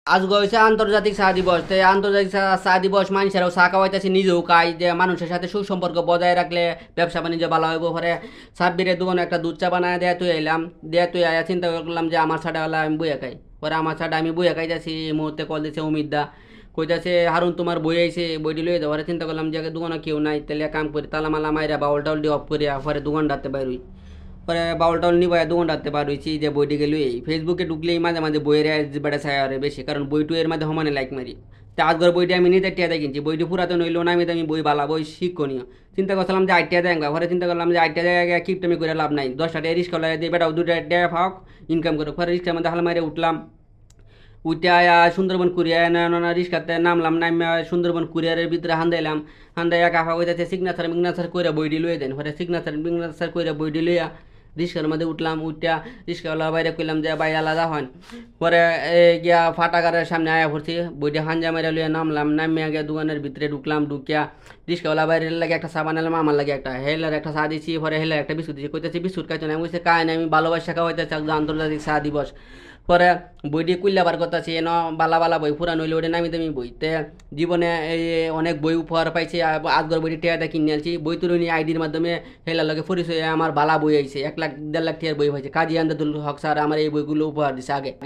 আজকে হয়েছে আন্তর্জাতিক চা দিবস। তো এই আন্তর্জাতিক চা দিবস মানুষেরাও চা খাওয়াইতেছে, নিজেও খাই, যে মানুষের সাথে সুসম্পর্ক বজায় রাখলে ব্যবসা বাণিজ্য ভালো হইব। পরে সাব্বিরের দোকানে একটা দুধ চা বানায় দেয়া তুই এলাম, দেয়া তুই আয়া চিন্তা করলাম যে আমার চাটা হলে আমি বইয়া খাই। পরে আমার চাটা আমি বইয়া খাইতেছি, এই মুহূর্তে কল দিচ্ছে অমিত দা, কইতাছে হারুন তোমার বই আইছে, বইটি লইয়ে যাও। পরে চিন্তা করলাম যে দোকানে কেউ নাই, তাহলে এক কাম করি, তালা মালা মাইরা বাউল টাউল দিয়ে অফ করিয়া পরে দোকানটাতে বাইরই। পরে বাউল টাউল নিয়ে দোকানটাতে বার হয়েছি, যে বইটি গেল এই ফেসবুকে ঢুকলেই মাঝে মাঝে বইয়ের বেড়া ছায় আরে বেশি, কারণ বইটু এর মাঝে সমানে লাইক মারি। তা আজকের বইটি আমি নিজের টিয়াতে কিনছি, বইটি পুরাতন হইলো না, আমি বই বালা বই শিক্ষণীয়। চিন্তা করছিলাম যে আইটিয়া দেয়, পরে চিন্তা করলাম যে আইটিয়া জায়গায় কিপটামি করে লাভ নাই, 10টা টাকা রিক্সা লাগে দিয়ে বেটাও 2টা টাকা ফাওক ইনকাম করে। পরে রিক্সার মধ্যে হাল মারে উঠলাম, উঠে আয়া সুন্দরবন কুরিয়ার না রিক্সাতে নামলাম, নামে সুন্দরবন কুরিয়ারের ভিতরে হান্দাইলাম। হান্দাইয়া কাকা কইতাছে সিগনেচার মিগনেচার করে বইটি লইয়ে দেন। পরে সিগনেচার মিগনেচার করে বইটি লইয়া রিক্সার মধ্যে উঠলাম, উঠা রিক্সাওয়ালা বাইরে কইলাম যে ভাই আলাদা হন। পরে গিয়া ফাটাগারের সামনে আয়া পড়ছি, বইটি হাঞ্জা মেরে লইয়া নামলাম, নামিয়া গিয়া দোকানের ভিতরে ঢুকলাম, ঢুকিয়া রিক্সাওয়ালা বাইরে লাগে একটা চা বানালাম, আমার লাগে একটা, হেলার একটা চা দিচ্ছি, পরে হেলার একটা বিস্কুট দিচ্ছি, কইতেছি বিস্কুট খাইতো না, আমি কইছে কায় না, আমি ভালোবাসা খাওয়াইতেছি আন্তর্জাতিক চা দিবস। পরে বইটি কুইল্লাবার কথা আছে এন, বালা বালা বই পুরান হইলে ওটা নামি দামি বই। তে জীবনে এই অনেক বই উপহার পাইছি, আজগর বইটি টিয়াটা কিনে আনছি, বই তুলনি আইডির মাধ্যমে হেলার লগে পরিচয়, আমার বালা বই আইছে, 1 লাখ 1.5 লাখ টিয়ার বই হয়েছে, কাজী আমদাদুল হক স্যার আমার এই বইগুলো উপহার দিছে আগে।